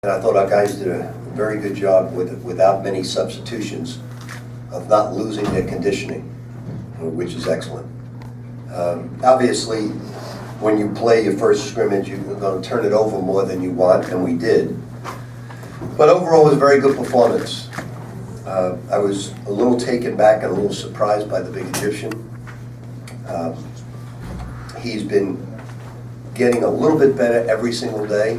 And I thought our guys did a very good job without many substitutions of not losing their conditioning, which is excellent. Obviously, when you play your first scrimmage, you're going to turn it over more than you want, and we did. But overall, it was a very good performance. I was a little taken back and a little surprised by the big Egyptian. He's been getting a little bit better every single day,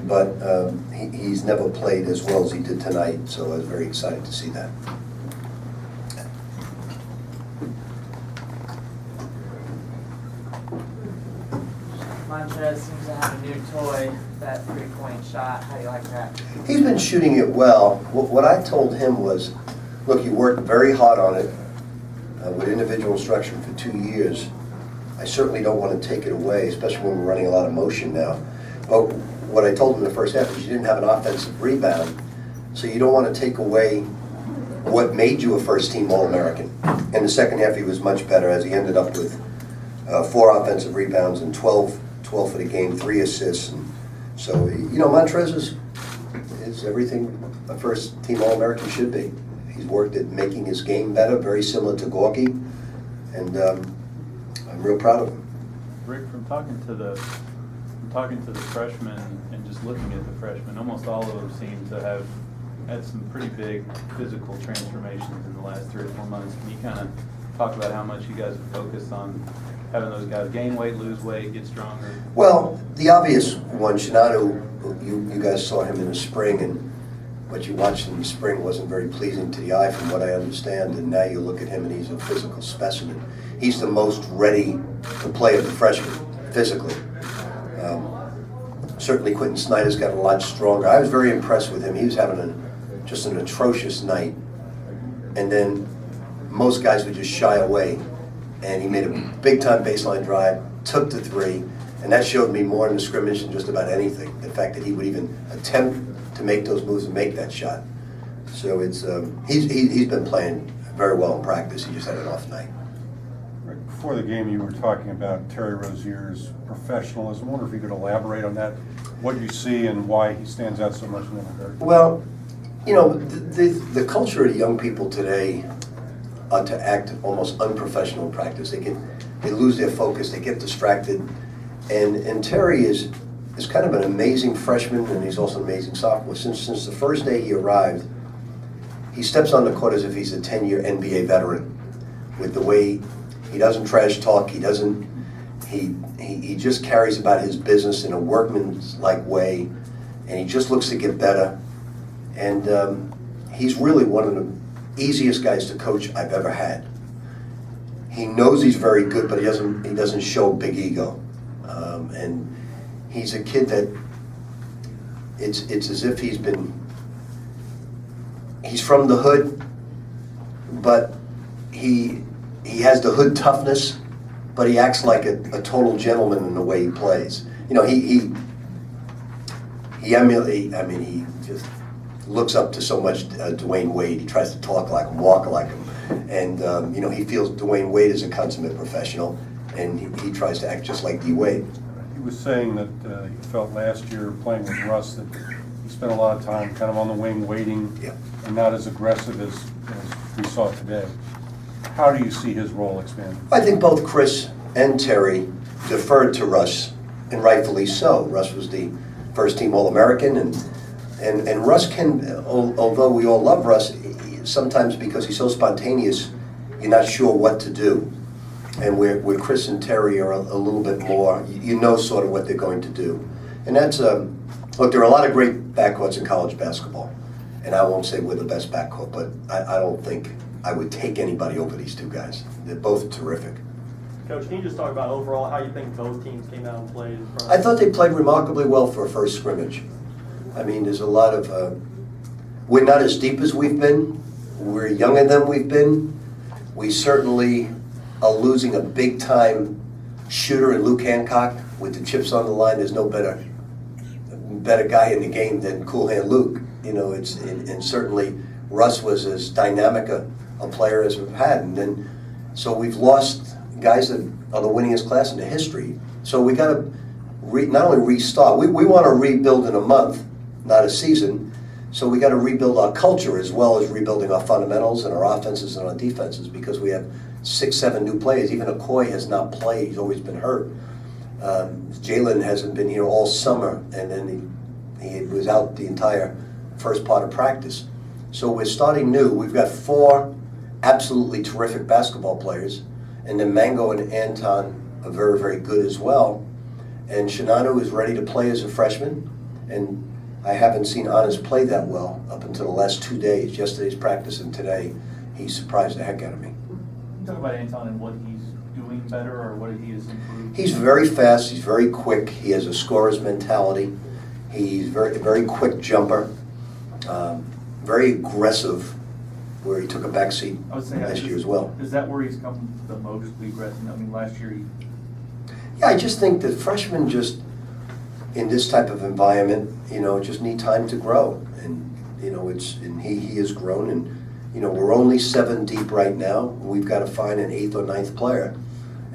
but he's never played as well as he did tonight, so I was very excited to see that. Montrez seems to have a new toy, that three-point shot. How do you like that? He's been shooting it well. What I told him was, look, you worked very hard on it with individual instruction for 2 years. I certainly don't want to take it away, especially when we're running a lot of motion now. But what I told him in the first half is you didn't have an offensive rebound, so you don't want to take away what made you a first-team All-American. In the second half, he was much better, as he ended up with 4 offensive rebounds and 12 for the game, 3 assists. And so, you know, Montrez is everything a first-team All-American should be. He's worked at making his game better, very similar to Gorky, and I'm real proud of him. Rick, from talking to the freshmen and just looking at the freshmen, almost all of them seem to have had some pretty big physical transformations in the last 3 or 4 months. Can you kind of talk about how much you guys have focused on having those guys gain weight, lose weight, get stronger? Well, the obvious one, Shinadu, you guys saw him in the spring, and what you watched in the spring wasn't very pleasing to the eye from what I understand, and now you look at him and he's a physical specimen. He's the most ready to play of the freshmen, physically. Certainly Quentin Snyder's got a lot stronger. I was very impressed with him. He was having just an atrocious night, and then most guys would just shy away, and he made a big-time baseline drive, took the 3, and that showed me more in the scrimmage than just about anything. The fact that he would even attempt to make those moves and make that shot. So it's he's been playing very well in practice. He just had an off night. Before the game, you were talking about Terry Rozier's professionalism. I wonder if you could elaborate on that, what you see and why he stands out so much in that regard. Well, you know, the culture of the young people today are to act almost unprofessional in practice. They lose their focus, they get distracted, and Terry is kind of an amazing freshman, and he's also an amazing sophomore. Since the first day he arrived, he steps on the court as if he's a 10-year NBA veteran, with the way he doesn't trash talk. He just carries about his business in a workmanlike way, and he just looks to get better. And he's really one of the easiest guys to coach I've ever had. He knows he's very good, but he doesn't show big ego. And he's a kid that it's as if he's from the hood, but he has the hood toughness, but he acts like a total gentleman in the way he plays. You know, he just looks up to so much Dwayne Wade. He tries to talk like him, walk like him, and you know, he feels Dwayne Wade is a consummate professional, and he tries to act just like D. Wade. He was saying that he felt last year playing with Russ that he spent a lot of time kind of on the wing waiting, Yeah. and not as aggressive as we saw today. How do you see his role expanding? I think both Chris and Terry deferred to Russ, and rightfully so. Russ was the first-team All-American, and Russ can, although we all love Russ, sometimes because he's so spontaneous, you're not sure what to do. And where Chris and Terry are a little bit more, you know sort of what they're going to do. And that's, look, there are a lot of great backcourts in college basketball, and I won't say we're the best backcourt, but I don't think I would take anybody over these 2 guys. They're both terrific. Coach, can you just talk about overall how you think both teams came out and played in front of I thought they played remarkably well for a first scrimmage. I mean, there's a lot of, we're not as deep as we've been. We're younger than we've been. We certainly are losing a big-time shooter in Luke Hancock with the chips on the line. There's no better guy in the game than Cool Hand Luke. You know, and certainly Russ was as dynamic a player as we've had. And then, so we've lost guys that are the winningest class in the history. So we got to not only restart, we want to rebuild in a month, not a season. So we got to rebuild our culture as well as rebuilding our fundamentals and our offenses and our defenses, because we have 6, 7 new players. Even Okoye has not played; he's always been hurt. Jalen hasn't been here all summer, and then he was out the entire first part of practice. So we're starting new. We've got 4 absolutely terrific basketball players, and then Mango and Anton are very, very good as well. And Shinano is ready to play as a freshman, and I haven't seen Anas play that well up until the last 2 days, yesterday's practice and today. He surprised the heck out of me. Talk about Anton and what he's doing better, or what he has improved. He's very fast, he's very quick, he has a scorer's mentality, he's very, very quick jumper, very aggressive, where he took a back seat I would say last year as well. Is that where he's come the most aggressive? I mean, last year he. Yeah, I just think that freshmen just, in this type of environment, just need time to grow. And, and he has grown, and, we're only 7 deep right now. We've got to find an 8th or 9th player,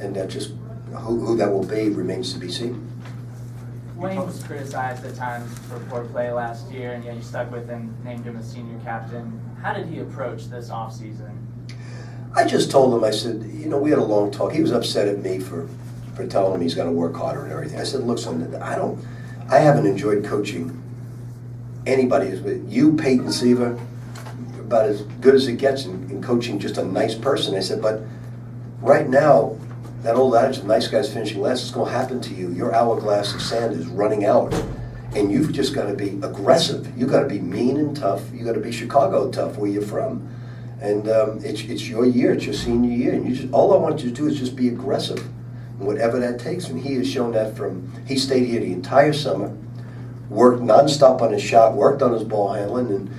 and that just, who that will be remains to be seen. Wayne was criticized at times for poor play last year, and yet you stuck with him, named him a senior captain. How did he approach this offseason? I just told him, I said, we had a long talk. He was upset at me for telling him he's got to work harder and everything. I said, look, son, I haven't enjoyed coaching anybody. You, Peyton Seaver, about as good as it gets in coaching just a nice person. I said, but right now, that old adage, the nice guy's finishing last, is going to happen to you. Your hourglass of sand is running out, and you've just got to be aggressive. You've got to be mean and tough. You've got to be Chicago tough, where you're from. And it's your year. It's your senior year. And all I want you to do is just be aggressive, whatever that takes. And he has shown that he stayed here the entire summer, worked nonstop on his shot, worked on his ball handling, and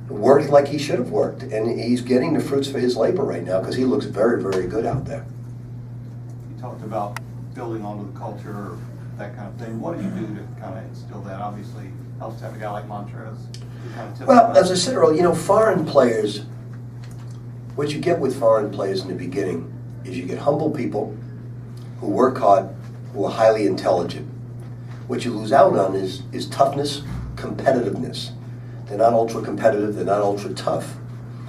worked like he should have worked. And he's getting the fruits for his labor right now, because he looks very, very good out there. You talked about building onto the culture, that kind of thing. What do you do to kind of instill that? Obviously, helps to have a guy like Montrez. Well, as I said earlier, foreign players, what you get with foreign players in the beginning is you get humble people who work hard, who are highly intelligent. What you lose out on is toughness, competitiveness. They're not ultra competitive, they're not ultra tough.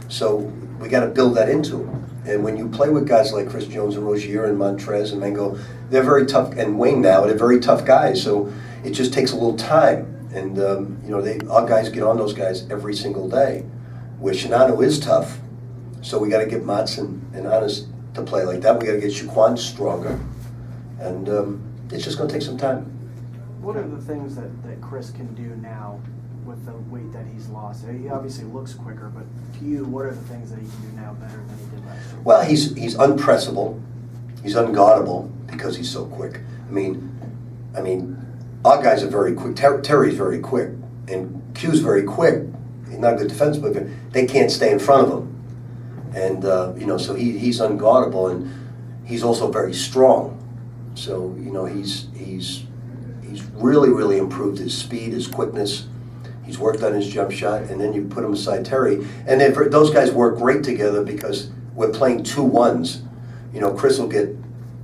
So we got to build that into them. And when you play with guys like Chris Jones and Rozier and Montrez and Mango, they're very tough, and Wayne now, they're very tough guys. So it just takes a little time. And, our guys get on those guys every single day. Where Shinano is tough, so we got to get Mats and Anas to play like that. We got to get Shaquan stronger. And it's just going to take some time. What are the things that Chris can do now with the weight that he's lost? He obviously looks quicker, but to you, what are the things that he can do now better than he did last year? Well, he's unpressable. He's unguardable because he's so quick. I mean, our guys are very quick. Terry's very quick, and Q's very quick. He's not a good defense, but they can't stay in front of him. And so he's unguardable, and he's also very strong. So he's really, really improved his speed, his quickness. He's worked on his jump shot, and then you put him beside Terry. And then those guys work great together because we're playing 2-1s. Chris will get,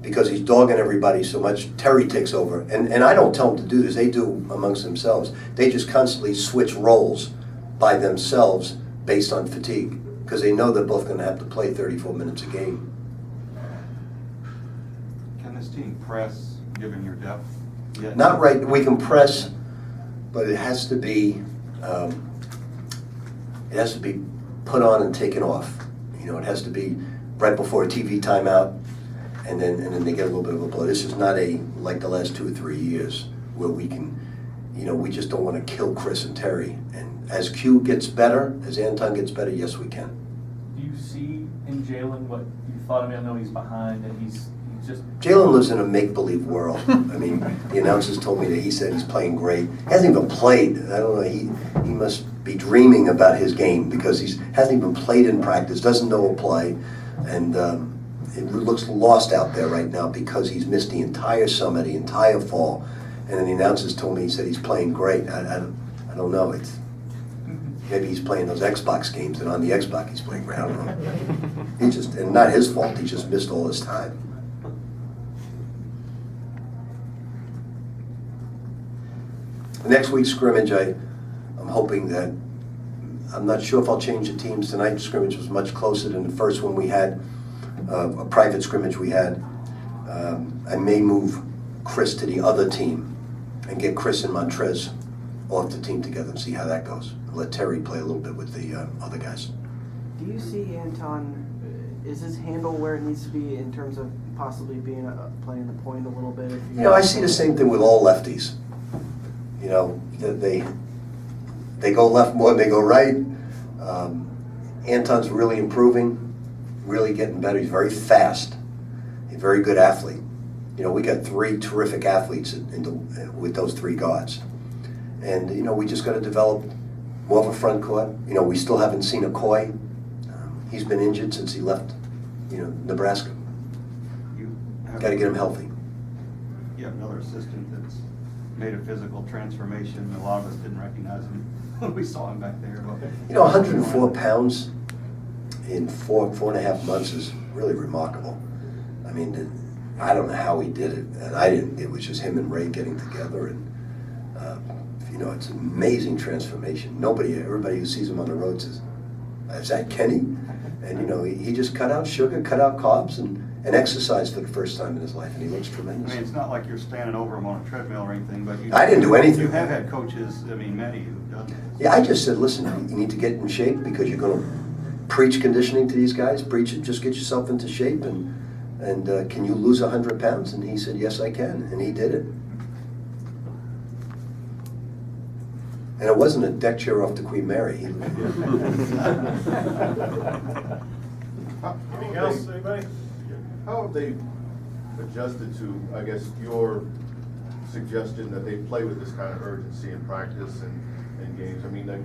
because he's dogging everybody so much, Terry takes over. And I don't tell them to do this. They do amongst themselves. They just constantly switch roles by themselves based on fatigue, because they know they're both going to have to play 34 minutes a game. Can this team press, given your depth? Yet? Not right. We can press, but it has to be put on and taken off. It has to be right before a TV timeout, and then they get a little bit of a blow. This is not like the last 2 or 3 years where we can, we just don't want to kill Chris and Terry. And as Q gets better, as Anton gets better, yes, we can. Do you see in Jalen what you thought of him? I know he's behind, and he's just. Jalen lives in a make-believe world. I mean, the announcers told me that he said he's playing great. He hasn't even played. I don't know. He must be dreaming about his game, because he hasn't even played in practice, doesn't know a play, and it looks lost out there right now because he's missed the entire summer, the entire fall. And then the announcers told me, he said he's playing great. I don't know. Maybe he's playing those Xbox games, and on the Xbox he's playing great. I don't know. And not his fault. He just missed all his time. Next week's scrimmage, I'm hoping that, I'm not sure if I'll change the teams. Tonight's scrimmage was much closer than the first one we had, a private scrimmage we had. I may move Chris to the other team and get Chris and Montrez off the team together and see how that goes. Let Terry play a little bit with the other guys. Do you see Anton, is his handle where it needs to be in terms of possibly being playing the point a little bit? You know, I see the same thing with all lefties. You know, they go left more than they go right. Anton's really improving, really getting better. He's very fast. He's a very good athlete. You know, we got 3 terrific athletes with those 3 guards. And, you know, we just got to develop more of a front court. You know, we still haven't seen a Coy. He's been injured since he left, you know, Nebraska. Got to get him healthy. You have another assistant that's made a physical transformation. A lot of us didn't recognize him when we saw him back there. You know, 104 pounds in 4.5 months is really remarkable. I mean, I don't know how he did it, and I didn't. It was just him and Ray getting together, and you know, it's an amazing transformation. Everybody who sees him on the road says, "Is that Kenny?" And you know, he just cut out sugar, cut out carbs, and exercised for the first time in his life, and he looks tremendous. I mean, it's not like you're standing over him on a treadmill or anything, but I didn't do anything. You have had coaches, I mean, many who've done this. Yeah, I just said, listen, you need to get in shape because you're going to preach conditioning to these guys. Preach it, just get yourself into shape, and can you lose 100 pounds? And he said, yes, I can, and he did it. And it wasn't a deck chair off the Queen Mary. Anything else, anybody? How have they adjusted to, I guess, your suggestion that they play with this kind of urgency in practice and games? I mean, like,